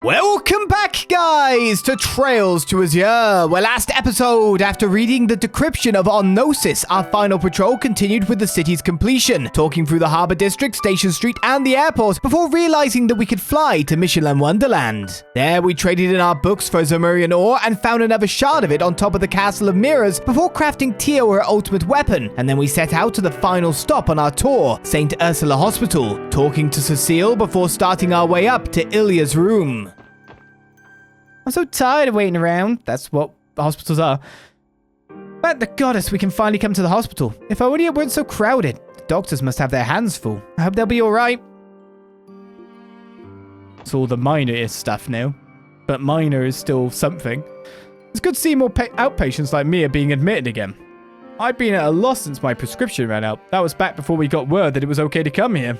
Welcome back, guys, to Trails to Azure, where last episode, after reading the decryption of Gnosis, our final patrol continued with the city's completion, talking through the Harbour District, Station Street, and the airport, before realizing that we could fly to Michelin Wonderland. There, we traded in our books for Zemurian Ore and found another shard of it on top of the Castle of Mirrors before crafting Tio her ultimate weapon, and then we set out to the final stop on our tour, St. Ursula Hospital, talking to Cecile before starting our way up to Ilya's room. I'm so tired of waiting around. That's what hospitals are. Thank the goddess we can finally come to the hospital. If only it weren't so crowded. The doctors must have their hands full. I hope they'll be alright. It's all the minor stuff now. But minor is still something. It's good to see more outpatients like me are being admitted again. I've been at a loss since my prescription ran out. That was back before we got word that it was okay to come here.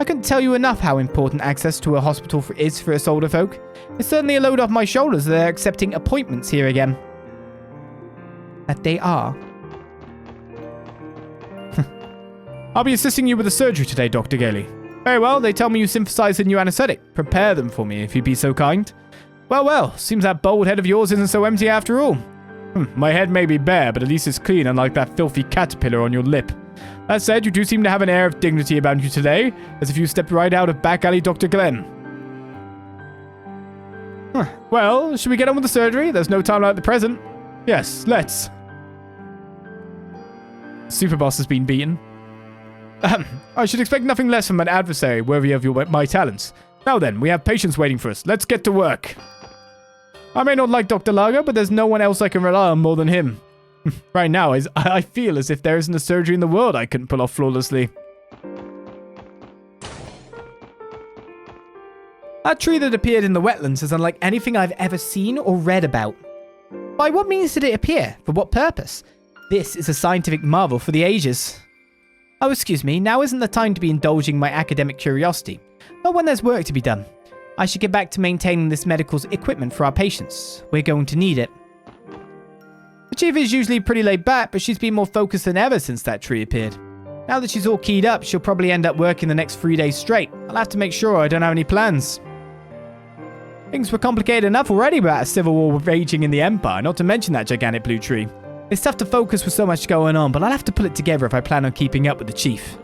I couldn't tell you enough how important access to a hospital is for us older folk. It's certainly a load off my shoulders that they're accepting appointments here again. That they are. I'll be assisting you with the surgery today, Dr. Gailey. Very well, they tell me you synthesized a new anesthetic. Prepare them for me, if you'd be so kind. Well, seems that bold head of yours isn't so empty after all. My head may be bare, but at least it's clean, unlike that filthy caterpillar on your lip. That said, you do seem to have an air of dignity about you today, as if you stepped right out of back alley Dr. Glenn. Well, should we get on with the surgery? There's no time like the present. Yes, let's. Superboss has been beaten. I should expect nothing less from an adversary worthy of my talents. Now then, we have patients waiting for us. Let's get to work. I may not like Dr. Lager, but there's no one else I can rely on more than him. Right now, I feel as if there isn't a surgery in the world I couldn't pull off flawlessly. That tree that appeared in the wetlands is unlike anything I've ever seen or read about. By what means did it appear? For what purpose? This is a scientific marvel for the ages. Oh, excuse me, now isn't the time to be indulging my academic curiosity. Not when there's work to be done. I should get back to maintaining this medical equipment for our patients. We're going to need it. The chief is usually pretty laid back, but she's been more focused than ever since that tree appeared. Now that she's all keyed up, she'll probably end up working the next 3 days straight. I'll have to make sure I don't have any plans. Things were complicated enough already about a civil war raging in the Empire, not to mention that gigantic blue tree. It's tough to focus with so much going on, but I'll have to pull it together if I plan on keeping up with the chief.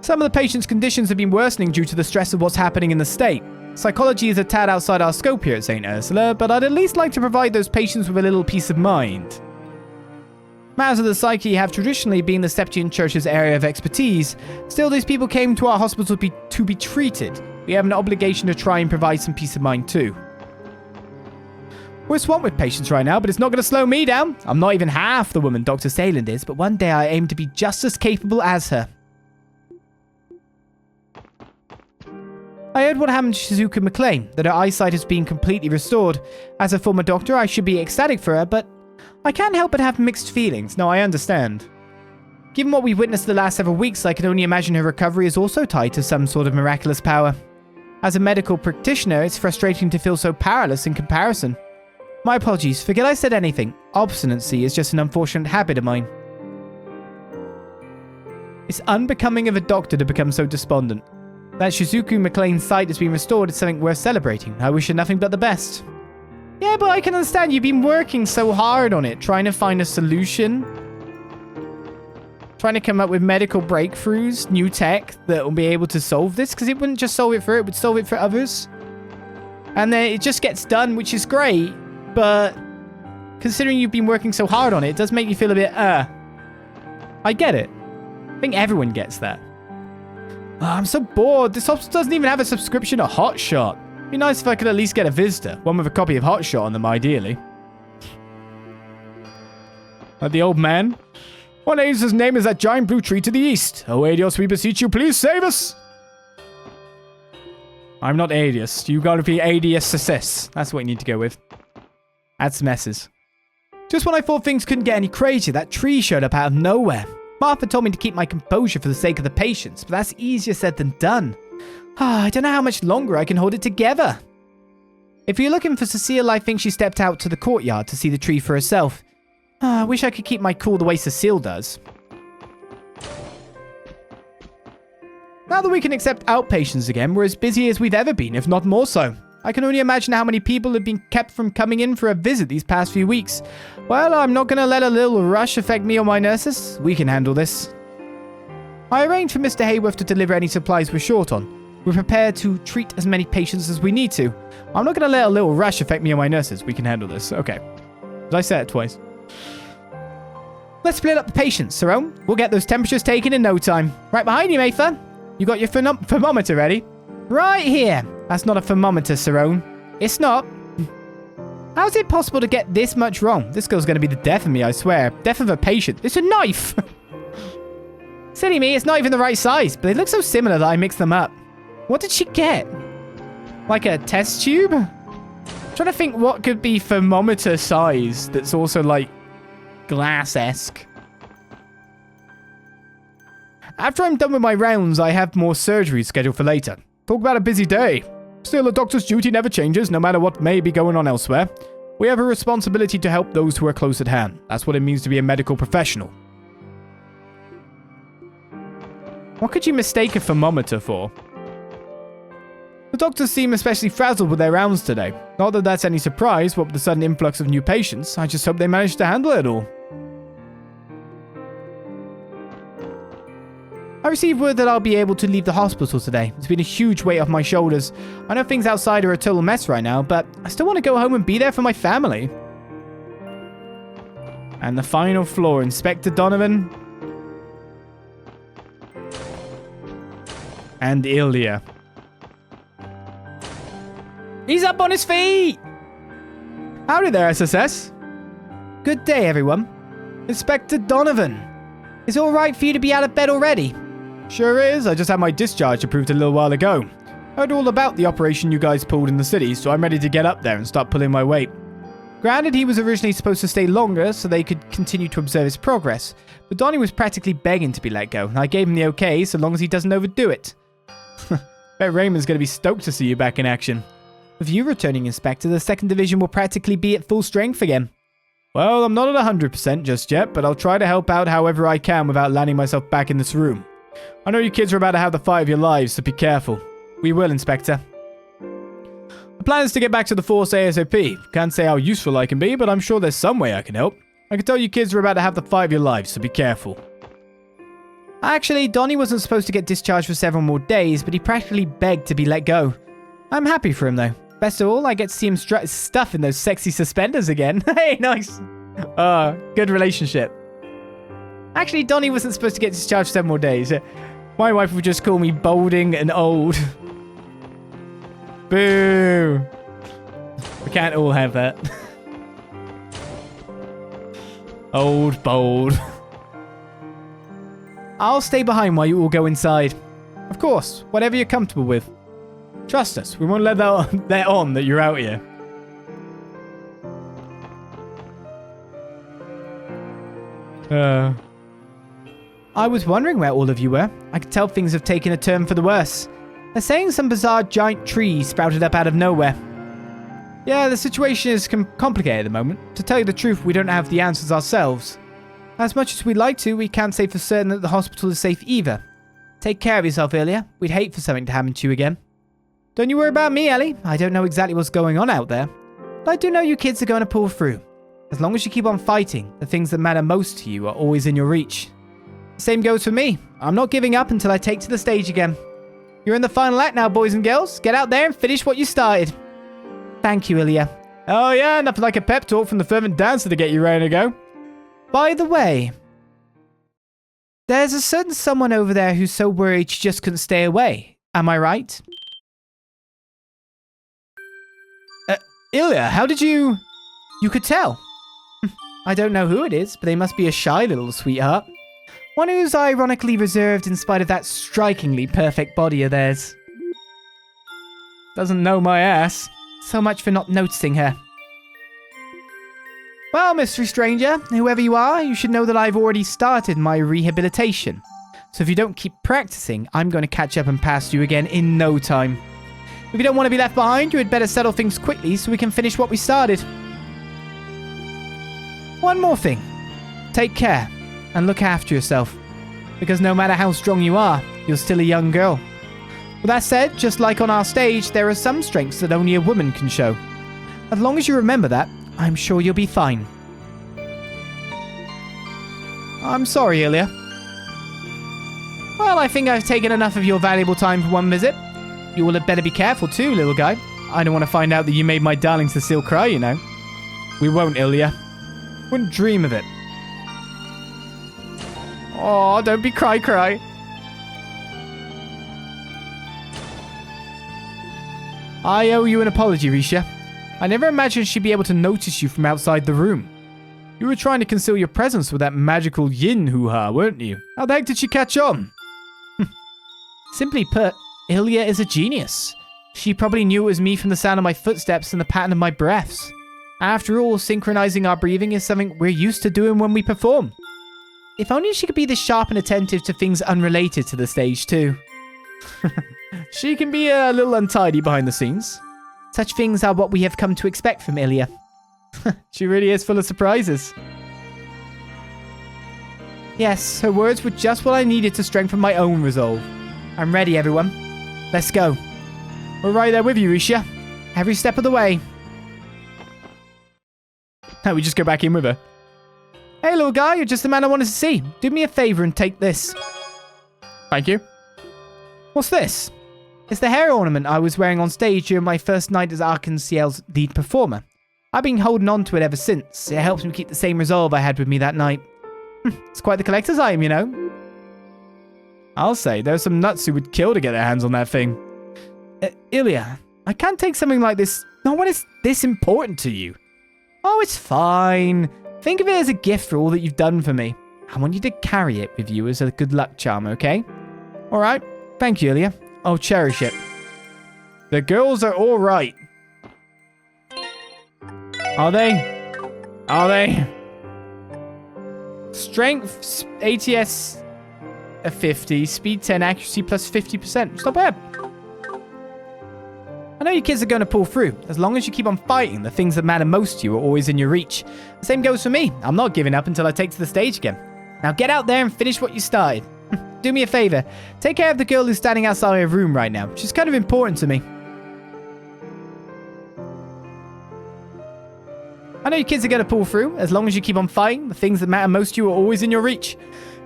Some of the patient's conditions have been worsening due to the stress of what's happening in the state. Psychology is a tad outside our scope here at St. Ursula, but I'd at least like to provide those patients with a little peace of mind. Matters of the psyche have traditionally been the Septian Church's area of expertise. Still, these people came to our hospital to be treated. We have an obligation to try and provide some peace of mind too. We're swamped with patients right now, but it's not going to slow me down. I'm not even half the woman Dr. Sayland is, but one day I aim to be just as capable as her. I heard what happened to Shizuka McLean, that her eyesight has been completely restored. As a former doctor, I should be ecstatic for her, but I can't help but have mixed feelings. No, I understand. Given what we've witnessed the last several weeks, I can only imagine her recovery is also tied to some sort of miraculous power. As a medical practitioner, it's frustrating to feel so powerless in comparison. My apologies, forget I said anything. Obstinacy is just an unfortunate habit of mine. It's unbecoming of a doctor to become so despondent. That Shizuku McLean's sight has been restored is something worth celebrating. I wish her nothing but the best. Yeah, but I can understand you've been working so hard on it, trying to find a solution. Trying to come up with medical breakthroughs, new tech that will be able to solve this, because it wouldn't just solve it for it would solve it for others. And then it just gets done, which is great, but considering you've been working so hard on it, it does make you feel a bit, I get it. I think everyone gets that. Oh, I'm so bored. This hospital doesn't even have a subscription to Hotshot. It'd be nice if I could at least get a visitor. One with a copy of Hotshot on them, ideally. The old man. What his name is that giant blue tree to the east? Oh, Adios, we beseech you, please save us! I'm not Adius. You gotta be Adius Success. That's what you need to go with. Add some S's. Just when I thought things couldn't get any crazier, that tree showed up out of nowhere. Martha told me to keep my composure for the sake of the patients, but that's easier said than done. I don't know how much longer I can hold it together. If you're looking for Cecile, I think she stepped out to the courtyard to see the tree for herself. I wish I could keep my cool the way Cecile does. Now that we can accept outpatients again, we're as busy as we've ever been, if not more so. I can only imagine how many people have been kept from coming in for a visit these past few weeks. Well, I'm not going to let a little rush affect me or my nurses. We can handle this. I arranged for Mr. Hayworth to deliver any supplies we're short on. We're prepared to treat as many patients as we need to. I'm not going to let a little rush affect me or my nurses. We can handle this. Okay. Did I say it twice? Let's split up the patients, Sarone. We'll get those temperatures taken in no time. Right behind you, Mayfa. You got your thermometer ready? Right here. That's not a thermometer, Sarone. It's not. How is it possible to get this much wrong? This girl's going to be the death of me, I swear. Death of a patient. It's a knife. Silly me, it's not even the right size, but they look so similar that I mixed them up. What did she get? Like a test tube? I'm trying to think what could be thermometer size that's also like glass-esque. After I'm done with my rounds, I have more surgery scheduled for later. Talk about a busy day. Still, a doctor's duty never changes, no matter what may be going on elsewhere. We have a responsibility to help those who are close at hand. That's what it means to be a medical professional. What could you mistake a thermometer for? The doctors seem especially frazzled with their rounds today. Not that that's any surprise, what with the sudden influx of new patients. I just hope they manage to handle it all. I received word that I'll be able to leave the hospital today. It's been a huge weight off my shoulders. I know things outside are a total mess right now, but I still want to go home and be there for my family. And the final floor, Inspector Donovan. And Ilya. He's up on his feet! Howdy there, SSS. Good day, everyone. Inspector Donovan. Is it alright for you to be out of bed already? Sure is. I just had my discharge approved a little while ago. Heard all about the operation you guys pulled in the city, so I'm ready to get up there and start pulling my weight. Granted, he was originally supposed to stay longer so they could continue to observe his progress, but Donnie was practically begging to be let go, and I gave him the okay so long as he doesn't overdo it. Bet Raymond's going to be stoked to see you back in action. With you returning, Inspector, the 2nd Division will practically be at full strength again. Well, I'm not at 100% just yet, but I'll try to help out however I can without landing myself back in this room. I know you kids are about to have the fight of your lives, so be careful. We will, Inspector. The plan is to get back to the force ASAP. Can't say how useful I can be, but I'm sure there's some way I can help. I can tell you kids are about to have the fight of your lives, so be careful. Actually, Donnie wasn't supposed to get discharged for several more days, but he practically begged to be let go. I'm happy for him, though. Best of all, I get to see him strut his stuff in those sexy suspenders again. Hey, nice. Good relationship. Actually, Donnie wasn't supposed to get discharged for 7 more days. My wife would just call me balding and old. Boo. We can't all have that. Old, bold. I'll stay behind while you all go inside. Of course, whatever you're comfortable with. Trust us, we won't let that on that you're out here. I was wondering where all of you were. I could tell things have taken a turn for the worse. They're saying some bizarre giant tree sprouted up out of nowhere. Yeah, the situation is complicated at the moment. To tell you the truth, we don't have the answers ourselves. As much as we'd like to, we can't say for certain that the hospital is safe either. Take care of yourself, Ilya. We'd hate for something to happen to you again. Don't you worry about me, Ellie. I don't know exactly what's going on out there. But I do know you kids are going to pull through. As long as you keep on fighting, the things that matter most to you are always in your reach. The same goes for me. I'm not giving up until I take to the stage again. You're in the final act now, boys and girls. Get out there and finish what you started. Thank you, Ilya. Oh yeah, nothing like a pep talk from the fervent dancer to get you ready to go. By the way, there's a certain someone over there who's so worried she just couldn't stay away. Am I right? Ilya, how did you... You could tell. I don't know who it is, but they must be a shy little sweetheart. One who's ironically reserved in spite of that strikingly perfect body of theirs. Doesn't know my ass. So much for not noticing her. Well, mystery stranger, whoever you are, you should know that I've already started my rehabilitation. So if you don't keep practicing, I'm going to catch up and pass you again in no time. If you don't want to be left behind, you had better settle things quickly so we can finish what we started. One more thing. take care and look after yourself. Because no matter how strong you are, you're still a young girl. With that said, just like on our stage, there are some strengths that only a woman can show. As long as you remember that, I'm sure you'll be fine. I'm sorry, Ilya. Well, I think I've taken enough of your valuable time for one visit. You will better be careful too, little guy. I don't want to find out that you made my darling Cecile cry, you know. We won't, Ilya. Wouldn't dream of it. Oh, don't be cry. I owe you an apology, Rixia. I never imagined she'd be able to notice you from outside the room. You were trying to conceal your presence with that magical yin hoo-ha, weren't you? How the heck did she catch on? Simply put, Ilya is a genius. She probably knew it was me from the sound of my footsteps and the pattern of my breaths. After all, synchronizing our breathing is something we're used to doing when we perform. If only she could be this sharp and attentive to things unrelated to the stage too. She can be a little untidy behind the scenes. Such things are what we have come to expect from Ilya. She really is full of surprises. Yes, her words were just what I needed to strengthen my own resolve. I'm ready, everyone. Let's go. We're right there with you, Rixia. Every step of the way. Now we just go back in with her. Hey, little guy, you're just the man I wanted to see. Do me a favor and take this. Thank you. What's this? It's the hair ornament I was wearing on stage during my first night as Arkansas's lead performer. I've been holding on to it ever since. It helps me keep the same resolve I had with me that night. It's quite the collector's item, you know. I'll say, there's some nuts who would kill to get their hands on that thing. Ilya, I can't take something like this. No one is this important to you. Oh, it's fine. Think of it as a gift for all that you've done for me. I want you to carry it with you as a good luck charm, okay? Alright. Thank you, Ilya. I'll cherish it. The girls are alright. Are they? Are they? Strength, ATS a 50, speed 10, accuracy plus 50%. It's not bad. I know you kids are going to pull through. As long as you keep on fighting, the things that matter most to you are always in your reach. The same goes for me. I'm not giving up until I take to the stage again. Now get out there and finish what you started. Do me a favor. Take care of the girl who's standing outside my room right now. She's kind of important to me. I know you kids are going to pull through. As long as you keep on fighting, the things that matter most to you are always in your reach.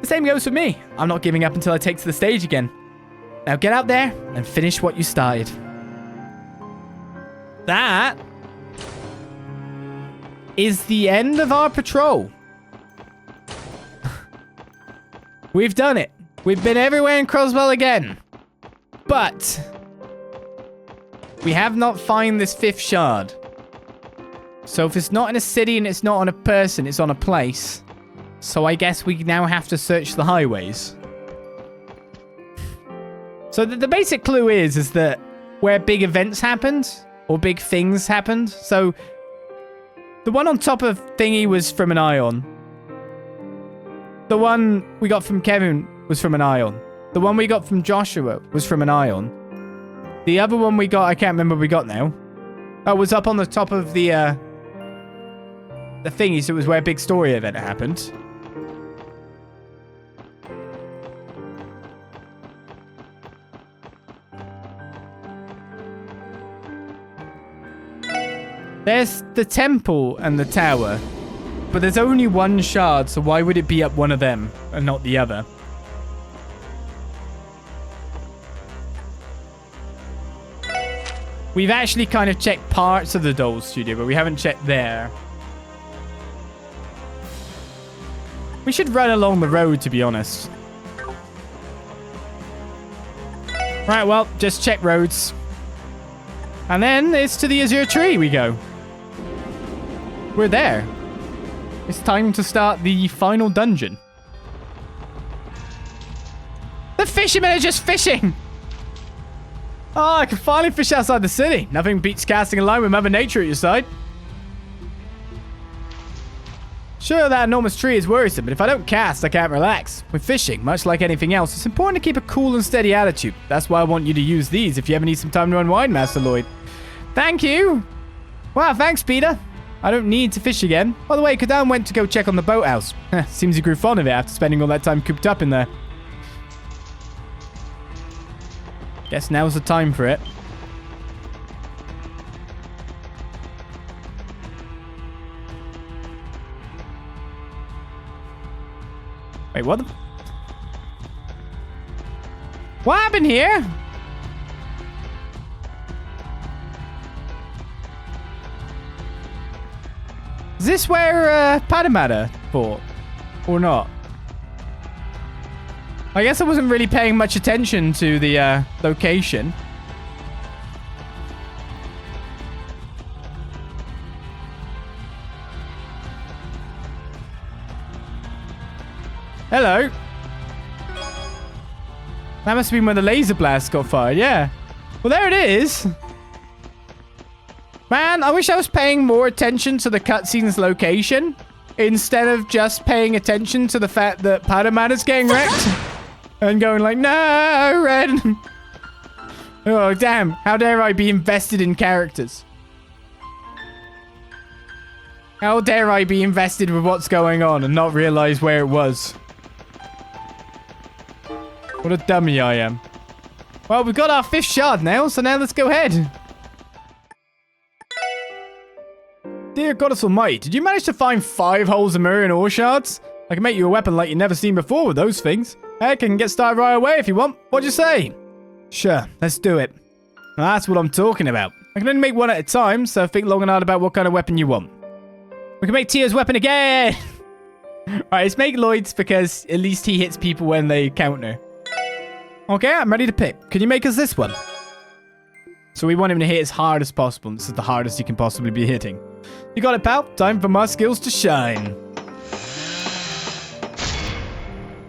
The same goes for me. I'm not giving up until I take to the stage again. Now get out there and finish what you started. That is the end of our patrol. We've done it. We've been everywhere in Crossbell again. But we have not found this 5th shard. So if it's not in a city and it's not on a person, it's on a place. So I guess we now have to search the highways. So the basic clue is that where big events happened, or big things happened. So the one on top of Thingy was from an ion. The one we got from Kevin was from an ion. The one we got from Joshua was from an ion. The other one we got, I can't remember what we got now. Oh, it was up on the top of the thingy, so it was where a big story event happened. There's the temple and the tower, but there's only one shard, so why would it be up one of them and not the other? We've actually kind of checked parts of the doll studio, but we haven't checked there. We should run along the road, to be honest. Right, well, just check roads. And then it's to the Azure Tree we go. We're there. It's time to start the final dungeon. The fishermen are just fishing! Oh, I can finally fish outside the city. Nothing beats casting a line with Mother Nature at your side. Sure, that enormous tree is worrisome, but if I don't cast, I can't relax. With fishing, much like anything else, it's important to keep a cool and steady attitude. That's why I want you to use these if you ever need some time to unwind, Master Lloyd. Thank you! Wow, thanks, Peter. I don't need to fish again. By the way, Kadan went to go check on the boathouse. Seems he grew fond of it after spending all that time cooped up in there. Guess now's the time for it. Wait, what the... What happened here? Is this where Padamata fought? Or not? I guess I wasn't really paying much attention to the location. Hello. That must have been when the laser blast got fired, yeah. Well, there it is. Man, I wish I was paying more attention to the cutscene's location instead of just paying attention to the fact that Padamata's getting wrecked and going like, no, Red. Oh, damn. How dare I be invested in characters? How dare I be invested with what's going on and not realize where it was? What a dummy I am. Well, we've got our 5th shard now, so now let's go ahead. Dear Goddess Almighty, did you manage to find 5 whole Zemurian Ore Shards? I can make you a weapon like you've never seen before with those things. Heck, I can get started right away if you want. What'd you say? Sure, let's do it. Well, that's what I'm talking about. I can only make one at a time, so think long and hard about what kind of weapon you want. We can make Tia's weapon again! Alright, let's make Lloyd's because at least he hits people when they counter. Okay, I'm ready to pick. Can you make us this one? So we want him to hit as hard as possible. This is the hardest he can possibly be hitting. You got it, pal. Time for my skills to shine.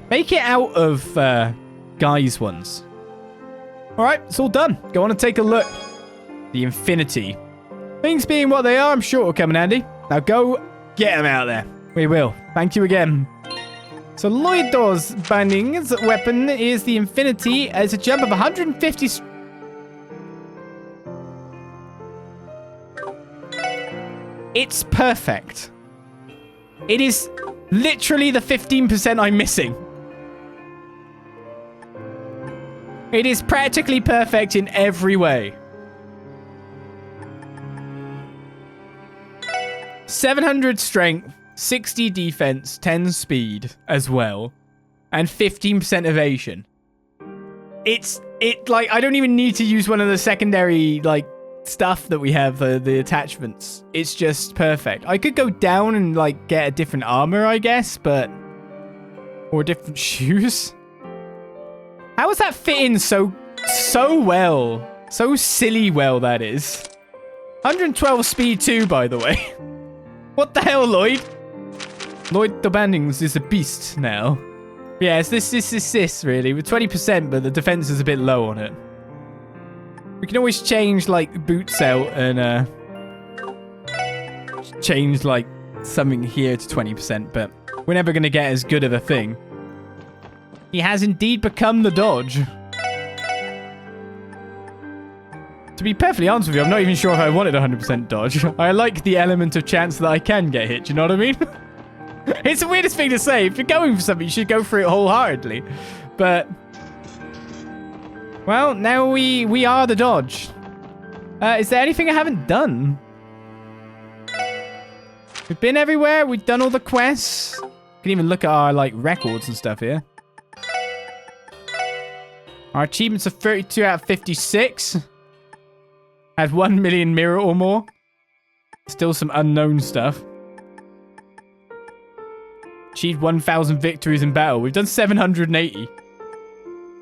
Make it out of guys ones. Alright, it's all done. Go on and take a look. The Infinity. Things being what they are, I'm sure it'll come in handy. Now go get them out there. We will. Thank you again. So Lloyd's Binding's weapon is the Infinity as a jump of 150... It's perfect. It is literally the 15% I'm missing. It is practically perfect in every way. 700 strength, 60 defense, 10 speed as well, and 15% evasion. Like, I don't even need to use one of the secondary, like, stuff that we have, the attachments. It's just perfect. I could go down and like get a different armor, I guess, but or different shoes. How does that fit in so well? So silly well that is. 112 speed too, by the way. What the hell, Lloyd? Lloyd the Bandings is a beast now. Yeah, it's this really with 20%, but the defense is a bit low on it. We can always change, like, boots out and, change, like, something here to 20%, but we're never going to get as good of a thing. He has indeed become the dodge. To be perfectly honest with you, I'm not even sure if I wanted 100% dodge. I like the element of chance that I can get hit, do you know what I mean? It's the weirdest thing to say. If you're going for something, you should go for it wholeheartedly. But... well, now we are the dodge. Is there anything I haven't done? We've been everywhere. We've done all the quests. You can even look at our, like, records and stuff here. Our achievements are 32 out of 56. Had 1 million mirror or more. Still some unknown stuff. Achieved 1,000 victories in battle. We've done 780.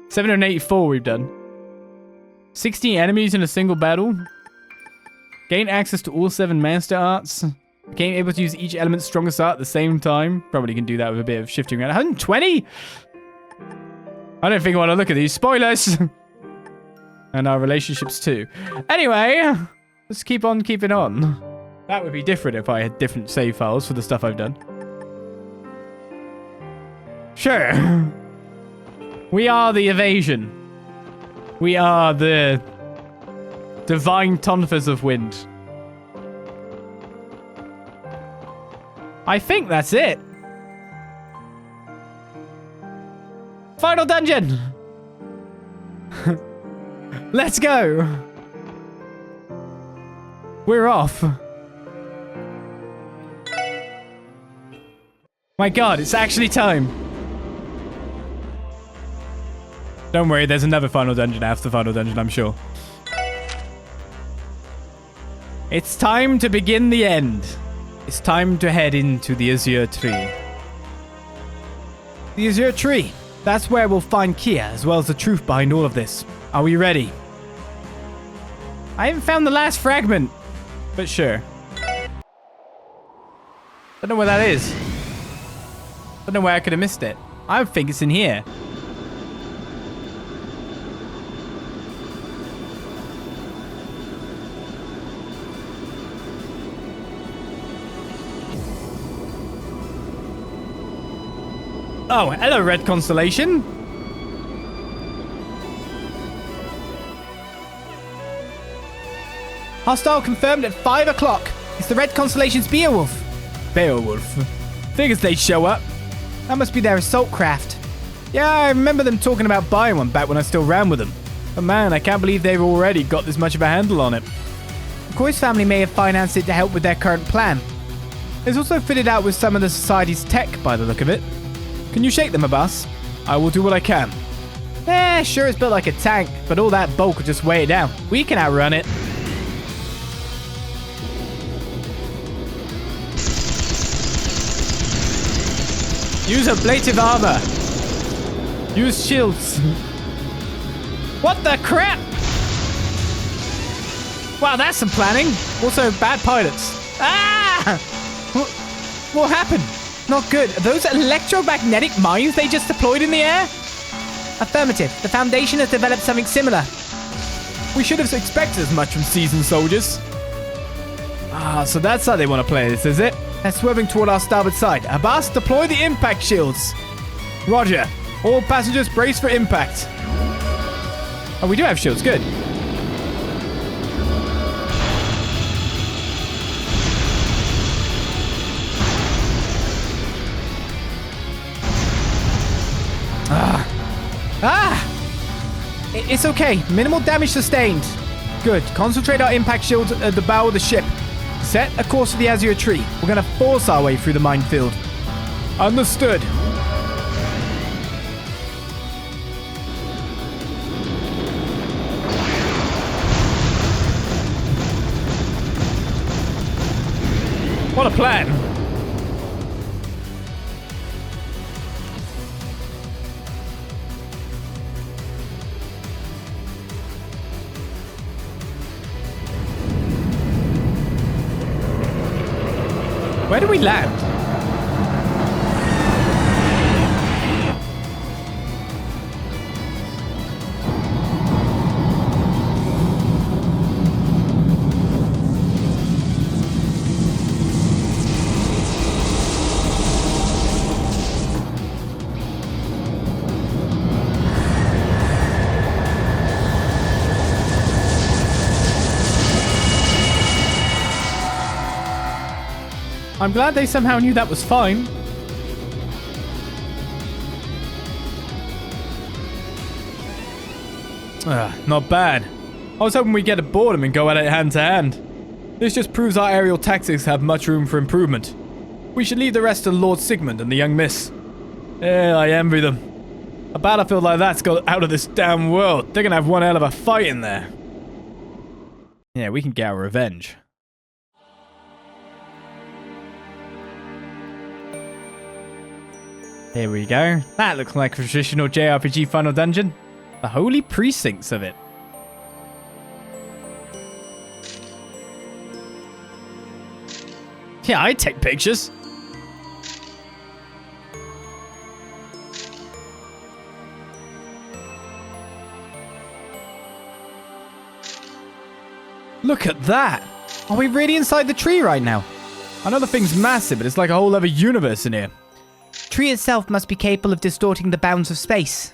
784 we've done. 16 enemies in a single battle. Gain access to all 7 master arts. Became able to use each element's strongest art at the same time. Probably can do that with a bit of shifting around. 120? I don't think I want to look at these. Spoilers! And our relationships too. Anyway, let's keep on keeping on. That would be different if I had different save files for the stuff I've done. Sure. We are the evasion. We are the divine tonfas of wind. I think that's it. Final dungeon. Let's go. We're off. My god, it's actually time. Don't worry, there's another final dungeon after the final dungeon, I'm sure. It's time to begin the end. It's time to head into the Azure Tree. The Azure Tree. That's where we'll find Kia, as well as the truth behind all of this. Are we ready? I haven't found the last fragment, but sure. Don't know where that is. Don't know where I could have missed it. I think it's in here. Oh, hello, Red Constellation. Hostile confirmed at 5 o'clock. It's the Red Constellation's Beowulf. Beowulf. Figures they'd show up. That must be their assault craft. Yeah, I remember them talking about buying one back when I still ran with them. But man, I can't believe they've already got this much of a handle on it. The Coy's family may have financed it to help with their current plan. It's also fitted out with some of the society's tech by the look of it. Can you shake them, Abbas? I will do what I can. Sure it's built like a tank, but all that bulk will just weigh it down. We can outrun it. Use ablative armor. Use shields. What the crap? Wow, that's some planning. Also, bad pilots. Ah! What happened? Not good. Are those electromagnetic mines they just deployed in the air? Affirmative. The Foundation has developed something similar. We should have expected as much from seasoned soldiers. Ah, so that's how they want to play this, is it? They're swerving toward our starboard side. Abbas, deploy the impact shields. Roger. All passengers brace for impact. Oh, we do have shields. Good. It's okay. Minimal damage sustained. Good. Concentrate our impact shields at the bow of the ship. Set a course for the Azure Tree. We're going to force our way through the minefield. Understood. What a plan. Where do we land? I'm glad they somehow knew that was fine. Not bad. I was hoping we'd get aboard them and go at it hand to hand. This just proves our aerial tactics have much room for improvement. We should leave the rest to Lord Sigmund and the young miss. Yeah, I envy them. A battlefield like that's got out of this damn world. They're gonna have one hell of a fight in there. Yeah, we can get our revenge. Here we go. That looks like a traditional JRPG final dungeon. The holy precincts of it. Yeah, I'd take pictures. Look at that. Are we really inside the tree right now? I know the thing's massive, but it's like a whole other universe in here. Tree itself must be capable of distorting the bounds of space.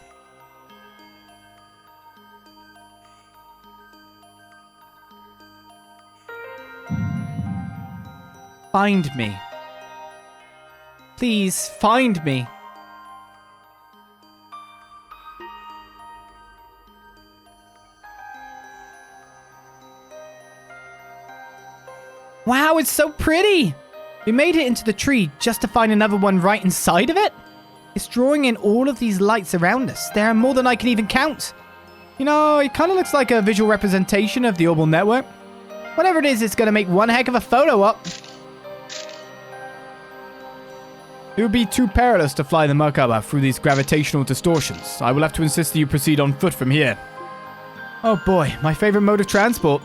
Find me. Please, find me. Wow, it's so pretty! We made it into the tree just to find another one right inside of it. It's drawing in all of these lights around us. There are more than I can even count. You know, it kind of looks like a visual representation of the orbital network. Whatever it is, it's going to make one heck of a photo op. It would be too perilous to fly the Merkaba through these gravitational distortions. I will have to insist that you proceed on foot from here. Oh boy, my favorite mode of transport.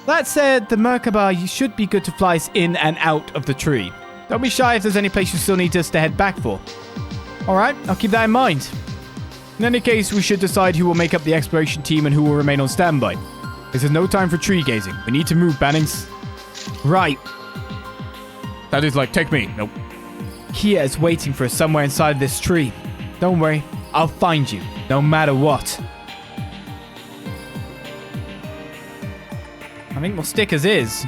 That said, the Merkaba should be good to fly us in and out of the tree. Don't be shy if there's any place you still need us to head back for. Alright, I'll keep that in mind. In any case, we should decide who will make up the exploration team and who will remain on standby. This is no time for tree gazing. We need to move, Bannings. Right. That is like, take me. Nope. Kia is waiting for us somewhere inside this tree. Don't worry, I'll find you, no matter what. I think we'll stick as is.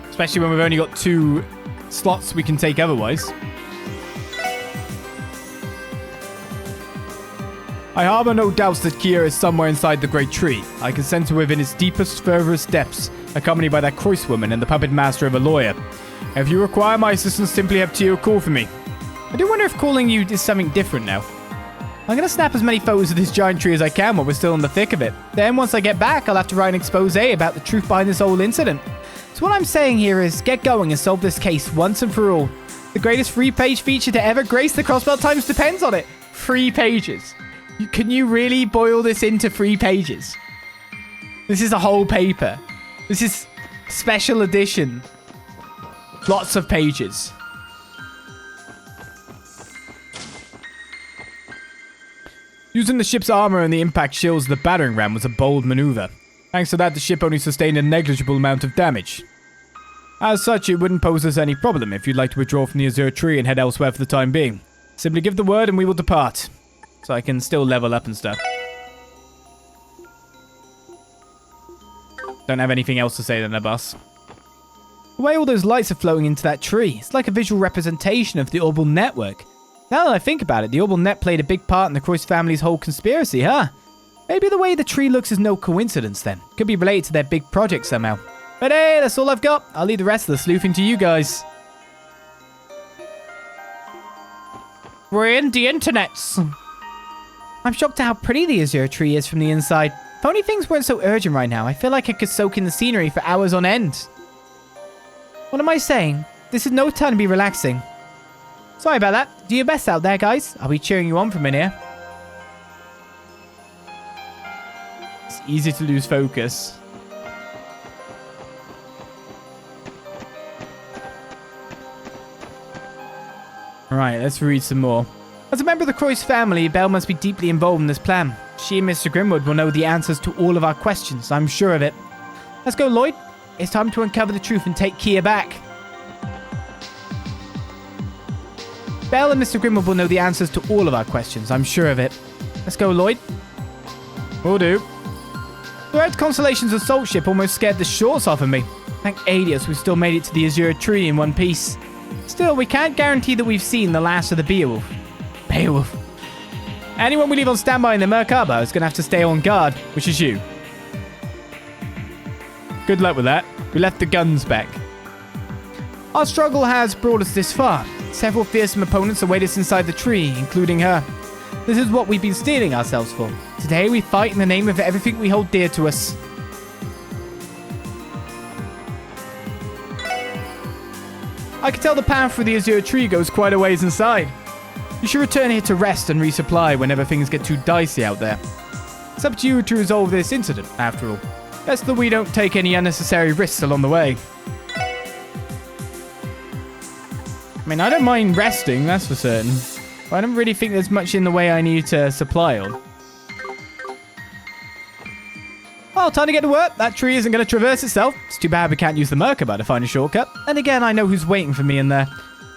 Especially when we've only got 2 slots we can take otherwise. I harbour no doubts that Kia is somewhere inside the great tree. I can sense her within its deepest, furthest depths, accompanied by that Croyce woman and the puppet master of a lawyer. If you require my assistance, simply have Tio call for me. I do wonder if calling you is something different now. I'm going to snap as many photos of this giant tree as I can while we're still in the thick of it. Then once I get back, I'll have to write an expose about the truth behind this whole incident. So what I'm saying here is get going and solve this case once and for all. The greatest 3-page feature to ever grace the Crossbell Times depends on it. 3 pages. Can you really boil this into 3 pages? This is a whole paper. This is special edition. Lots of pages. Using the ship's armor and the impact shields of the battering ram was a bold maneuver. Thanks to that, the ship only sustained a negligible amount of damage. As such, it wouldn't pose us any problem if you'd like to withdraw from the Azure Tree and head elsewhere for the time being. Simply give the word and we will depart. So I can still level up and stuff. Don't have anything else to say then, boss. The way all those lights are flowing into that tree, it's like a visual representation of the orbital network. Now that I think about it, the orbital net played a big part in the Croyce family's whole conspiracy, huh? Maybe the way the tree looks is no coincidence then. Could be related to their big project somehow. But hey, that's all I've got. I'll leave the rest of the sleuthing to you guys. We're in the internets. I'm shocked at how pretty the Azure Tree is from the inside. If only things weren't so urgent right now, I feel like I could soak in the scenery for hours on end. What am I saying? This is no time to be relaxing. Sorry about that. Do your best out there, guys. I'll be cheering you on from in here. It's easy to lose focus. Alright, let's read some more. As a member of the Croyce family, Belle must be deeply involved in this plan. She and Mr. Grimwood will know the answers to all of our questions, I'm sure of it. Let's go, Lloyd. It's time to uncover the truth and take Kia back. Belle and Mr. Grimwood will know the answers to all of our questions, I'm sure of it. Let's go, Lloyd. Will do. The Red Constellation's assault ship almost scared the shorts off of me. Thank Alias we still made it to the Azure Tree in one piece. Still, we can't guarantee that we've seen the last of the Beowulf. Beowulf. Anyone we leave on standby in the Merkaba is going to have to stay on guard, which is you. Good luck with that. We left the guns back. Our struggle has brought us this far. Several fearsome opponents await us inside the tree, including her. This is what we've been steeling ourselves for. Today we fight in the name of everything we hold dear to us. I can tell the path through the Azure Tree goes quite a ways inside. You should return here to rest and resupply whenever things get too dicey out there. It's up to you to resolve this incident, after all. Best that we don't take any unnecessary risks along the way. I mean, I don't mind resting, that's for certain. But I don't really think there's much in the way I need to supply on. Oh, time to get to work. That tree isn't going to traverse itself. It's too bad we can't use the Merkaba to find a shortcut. And again, I know who's waiting for me in there.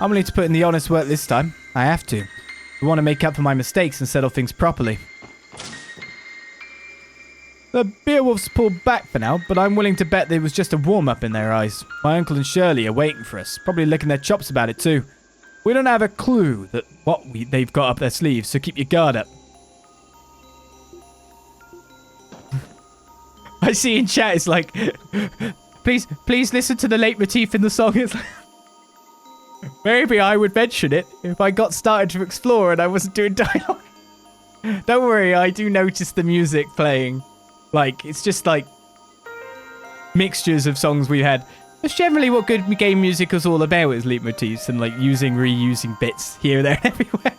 I'm willing to put in the honest work this time. I have to. I want to make up for my mistakes and settle things properly. The Beowulfs pulled back for now, but I'm willing to bet there was just a warm-up in their eyes. My uncle and Shirley are waiting for us, probably licking their chops about it too. We don't have a clue that they've got up their sleeves, so keep your guard up. I see in chat, it's like, please listen to the leitmotif in the song. It's like, maybe I would mention it if I got started to explore and I wasn't doing dialogue. Don't worry, I do notice the music playing. Like, it's just like mixtures of songs we had. That's generally what good game music is all about, is leitmotifs and like reusing bits here, there, everywhere.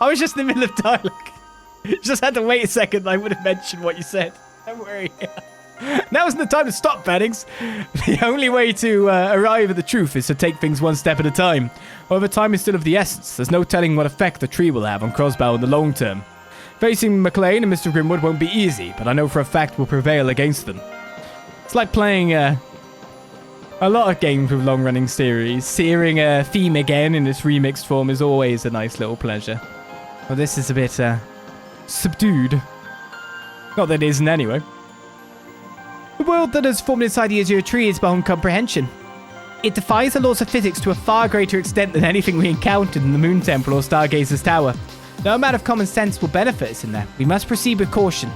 I was just in the middle of dialogue. Just had to wait a second. I would have mentioned what you said. Don't worry. Now isn't the time to stop, Bannings. The only way to arrive at the truth is to take things one step at a time. However, time is still of the essence. There's no telling what effect the tree will have on Crossbell in the long term. Facing McLean and Mr. Grimwood won't be easy, but I know for a fact we'll prevail against them. It's like playing a lot of games with long-running series. Hearing a theme again in its remixed form is always a nice little pleasure. Well, this is a bit subdued. Not that it isn't anyway. The world that has formed inside the Azure Tree is beyond comprehension. It defies the laws of physics to a far greater extent than anything we encountered in the Moon Temple or Stargazer's Tower. No amount of common sense will benefit us in there. We must proceed with caution.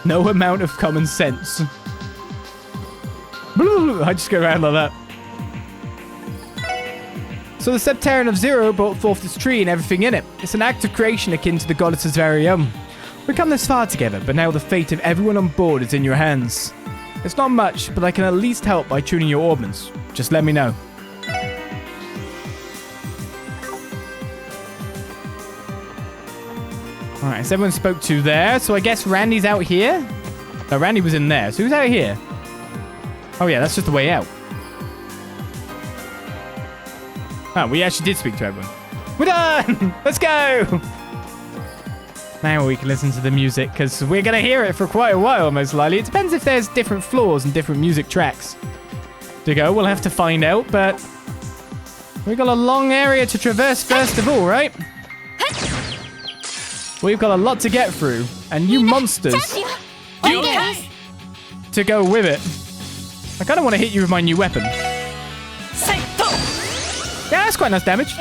No amount of common sense. I just go around like that. So the Septerran of Zero brought forth this tree and everything in it. It's an act of creation akin to the goddess's very own. We've come this far together, but now the fate of everyone on board is in your hands. It's not much, but I can at least help by tuning your ordnance. Just let me know. Alright, so everyone spoke to there. So I guess Randy's out here? No, Randy was in there. So who's out here? Oh yeah, that's just the way out. Oh, we actually did speak to everyone. We're done! Let's go! Now we can listen to the music, because we're going to hear it for quite a while, most likely. It depends if there's different floors and different music tracks to go. We'll have to find out, but we've got a long area to traverse first of all, right? We've got a lot to get through, and new monsters to go with it. I kind of want to hit you with my new weapon. Yeah, that's quite nice damage.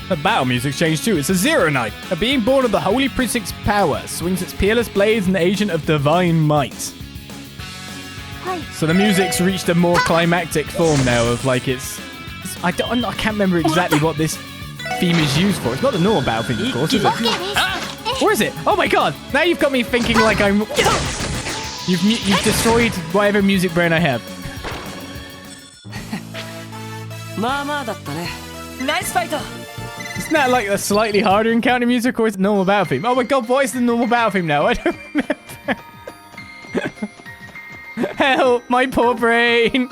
The battle music changed too. It's a Zero Knight. A being born of the Holy Precinct's power, swings its peerless blades an agent of divine might. So the music's reached a more climactic form now of like I can't remember exactly what this theme is used for. It's not the normal battle theme, of course, is it? Or is it? Oh my god! Now you've got me thinking like I'm... You've destroyed whatever music brain I have. Nice fight. Isn't that like a slightly harder encounter music, or is it normal battle theme? Oh my god, what is the normal battle theme now? I don't remember. Help, my poor brain.